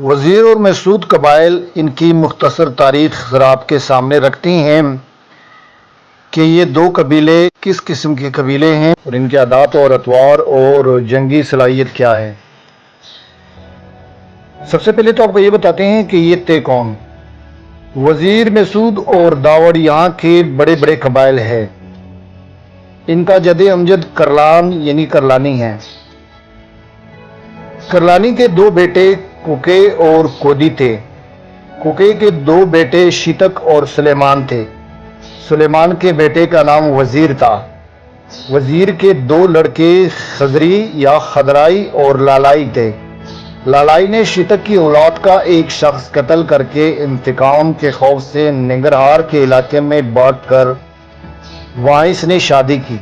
وزیر اور محسود قبائل ان کی مختصر تاریخ ذرا آپ کے سامنے رکھتی ہیں کہ یہ دو قبیلے کس قسم کے قبیلے ہیں اور ان کے عادات اور اطوار اور جنگی صلاحیت کیا ہے۔ سب سے پہلے تو آپ کو یہ بتاتے ہیں کہ یہ تھے کون۔ وزیر، محسود اور داوڑ یہاں کے بڑے بڑے قبائل ہیں۔ ان کا جد امجد کرلان یعنی کرلانی ہے۔ کرلانی کے دو بیٹے کوکے اور کودی تھے۔ کوکے کے دو بیٹے شیتک اور سلیمان تھے۔ سلیمان کے بیٹے کا نام وزیر تھا۔ وزیر کے دو لڑکے خضری یا خضرائی اور لالائی تھے۔ لالائی نے شیتک کی اولاد کا ایک شخص قتل کر کے انتقام کے خوف سے ننگرہار کے علاقے میں بھاگ کر وہاں اس نے شادی کی۔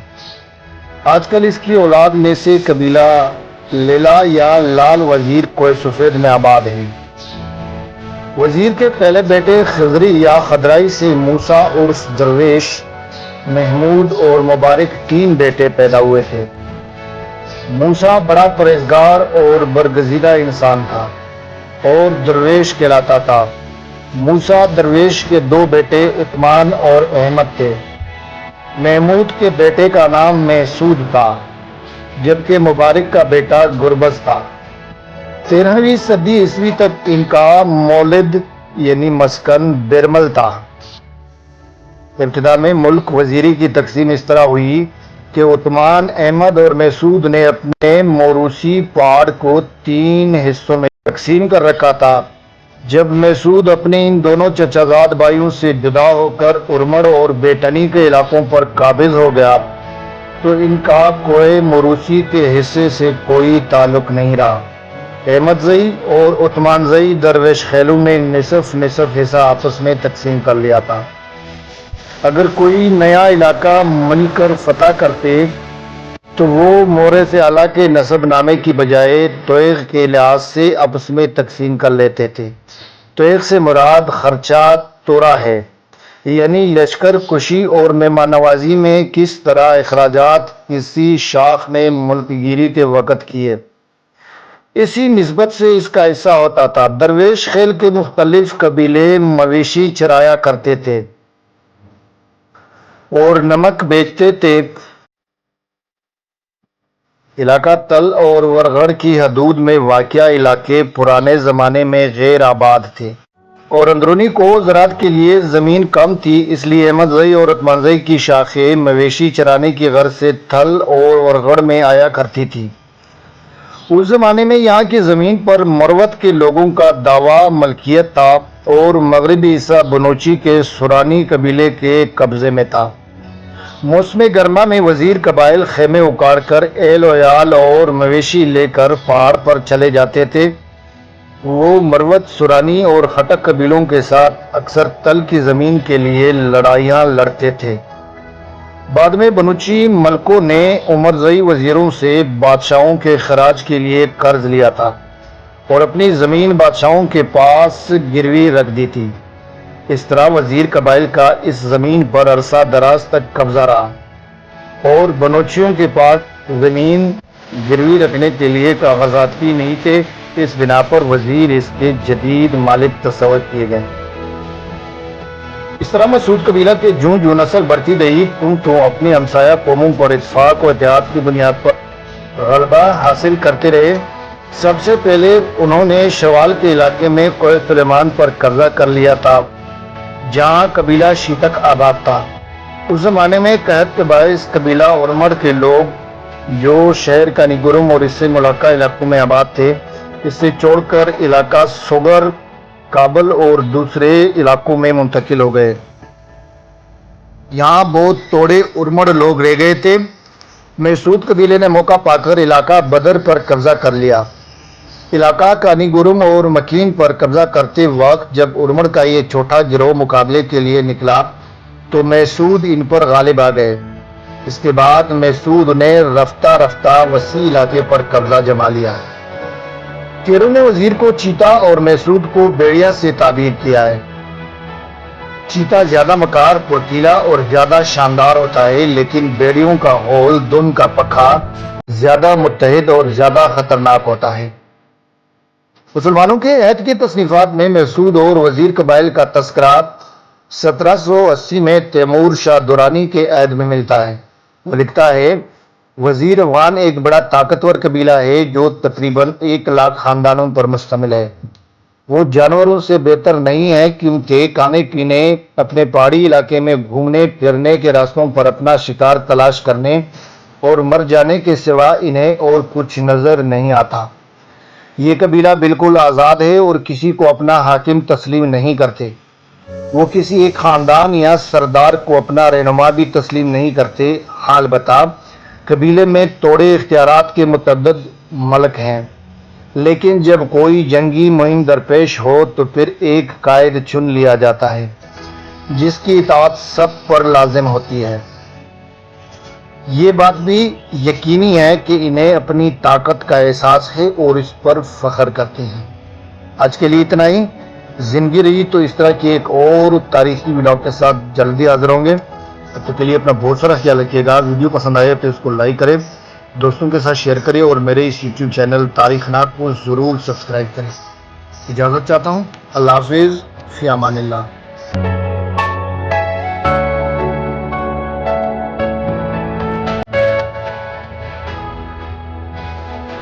آج کل اس کی اولاد میں سے قبیلہ لیلا یا لال وزیر کوہ سفید میں آباد ہے۔ وزیر کے پہلے بیٹے خضری یا خضرائی سے موسیٰ عرف درویش، محمود اور مبارک تین بیٹے پیدا ہوئے تھے۔ موسیٰ بڑا پرہیزگار اور برگزیدہ انسان تھا اور درویش کہلاتا تھا۔ موسیٰ درویش کے دو بیٹے عثمان اور احمد تھے۔ محمود کے بیٹے کا نام محسود تھا جبکہ مبارک کا بیٹا گربز تھا۔ 13ویں صدی عیسوی تک ان کا مولد یعنی مسکن بیرمل تھا۔ ابتدا میں ملک وزیری کی تقسیم اس طرح ہوئی کہ عثمان، احمد اور محسود نے اپنے موروثی پہاڑ کو 3 حصوں میں تقسیم کر رکھا تھا۔ جب محسود اپنے ان دونوں چچا زاد بھائیوں سے جدا ہو کر ارمڑ اور بیٹنی کے علاقوں پر قابض ہو گیا تو ان کا کوہ موروثی کے حصے سے کوئی تعلق نہیں رہا۔ احمد زئی اور عثمان زئی درویش خیلوں میں نصف نصف حصہ آپس میں تقسیم کر لیا تھا۔ اگر کوئی نیا علاقہ مل کر فتح کرتے تو وہ مورث اعلیٰ کے نسب نامے کی بجائے تویغ کے لحاظ سے آپس میں تقسیم کر لیتے تھے۔ تویغ سے مراد خرچہ تورا ہے، یعنی لشکر کشی اور مہمان نوازی میں کس طرح اخراجات کسی شاخ نے ملک گیری کے وقت کیے، اسی نسبت سے اس کا حصہ ہوتا تھا۔ درویش خیل کے مختلف قبیلے مویشی چرایا کرتے تھے اور نمک بیچتے تھے۔ علاقہ تل اور ورگڑ کی حدود میں واقع علاقے پرانے زمانے میں غیر آباد تھے اور اندرونی کو زراعت کے لیے زمین کم تھی، اس لیے احمد زئی اور عثمان زئی کی شاخیں مویشی چرانے کی غرض سے تھل اور ورگڑ میں آیا کرتی تھی۔ اس زمانے میں یہاں کی زمین پر مروت کے لوگوں کا دعویٰ ملکیت تھا اور مغربی حصہ بنوچی کے سورانی قبیلے کے قبضے میں تھا۔ موسم گرما میں وزیر قبائل خیمے اکاڑ کر اہل و عیال اور مویشی لے کر پہاڑ پر چلے جاتے تھے۔ وہ مروت، سورانی اور خٹک قبیلوں کے ساتھ اکثر تل کی زمین کے لیے لڑائیاں لڑتے تھے۔ بعد میں بنوچی ملکوں نے عمر زئی وزیروں سے بادشاہوں کے خراج کے لیے قرض لیا تھا اور اپنی زمین بادشاہوں کے پاس گروی رکھ دی تھی۔ اس طرح وزیر قبائل کا اس زمین پر عرصہ دراز تک قبضہ رہا اور بنوچیوں کے پاس زمین گروی رکھنے کے لیے کاغذات بھی نہیں تھے۔ اس بنا پر وزیر اس کے جدید مالک تصور کیے گئے۔ اس طرح محسود قبیلہ کے جوں جوں نسل بڑھتی گئی تو اپنی ہمسایہ قوموں پر اتفاق و اتحاد کی بنیاد پر غلبہ حاصل کرتے رہے۔ سب سے پہلے انہوں نے شوال کے علاقے میں کوہ سلیمان پر قبضہ کر لیا تھا جہاں قبیلہ شیتک آباد تھا۔ اس زمانے میں قحط کے باعث قبیلہ ارمڑ کے لوگ جو شہر کانیگورم اور اس سے ملحقہ علاقوں میں آباد تھے، اس سے چھوڑ کر علاقہ سوگر، کابل اور دوسرے علاقوں میں منتقل ہو گئے۔ یہاں بہت تھوڑے ارمڑ لوگ رہ گئے تھے۔ محسود قبیلے نے موقع پا کر علاقہ بدر پر قبضہ کر لیا۔ علاقہ کانیگورم اور مکین پر قبضہ کرتے وقت جب ارمڑ کا یہ چھوٹا گروہ مقابلے کے لیے نکلا تو محسود ان پر غالب آ گئے۔ اس کے بعد محسود نے رفتہ رفتہ وسیع علاقے پر قبضہ جما لیا۔ کیرو نے وزیر کو چیتا اور محسود کو بیڑیا سے تعبیر کیا ہے۔ چیتا زیادہ مکار، پھرتیلا اور زیادہ شاندار ہوتا ہے، لیکن بیڑیوں کا ہول، دن کا پکھا زیادہ متحد اور زیادہ خطرناک ہوتا ہے۔ مسلمانوں کے عہد کی تصنیفات میں مسعود اور وزیر قبائل کا تذکرہ 1780 میں تیمور شاہ درانی کے عہد میں ملتا ہے۔ وہ لکھتا ہے، وزیر افغان ایک بڑا طاقتور قبیلہ ہے جو تقریباً 1,00,000 خاندانوں پر مشتمل ہے۔ وہ جانوروں سے بہتر نہیں ہے کیونکہ کھانے پینے، اپنے پہاڑی علاقے میں گھومنے پھرنے کے راستوں پر اپنا شکار تلاش کرنے اور مر جانے کے سوا انہیں اور کچھ نظر نہیں آتا۔ یہ قبیلہ بالکل آزاد ہے اور کسی کو اپنا حاکم تسلیم نہیں کرتے۔ وہ کسی ایک خاندان یا سردار کو اپنا رہنما بھی تسلیم نہیں کرتے۔ البتہ قبیلے میں توڑے اختیارات کے متعدد ملک ہیں، لیکن جب کوئی جنگی مہم درپیش ہو تو پھر ایک قائد چن لیا جاتا ہے جس کی اطاعت سب پر لازم ہوتی ہے۔ یہ بات بھی یقینی ہے کہ انہیں اپنی طاقت کا احساس ہے اور اس پر فخر کرتے ہیں۔ آج کے لیے اتنا ہی۔ زندگی رہی تو اس طرح کی ایک اور تاریخی ولاگ کے ساتھ جلدی حاضر ہوں گے۔ تب تک کے لیے اپنا بہت سارا خیال رکھیے گا۔ ویڈیو پسند آئے تو اس کو لائک کریں، دوستوں کے ساتھ شیئر کریں اور میرے اس یوٹیوب چینل تاریخ ناک کو ضرور سبسکرائب کریں۔ اجازت چاہتا ہوں۔ اللہ حافظ، فی امان اللہ۔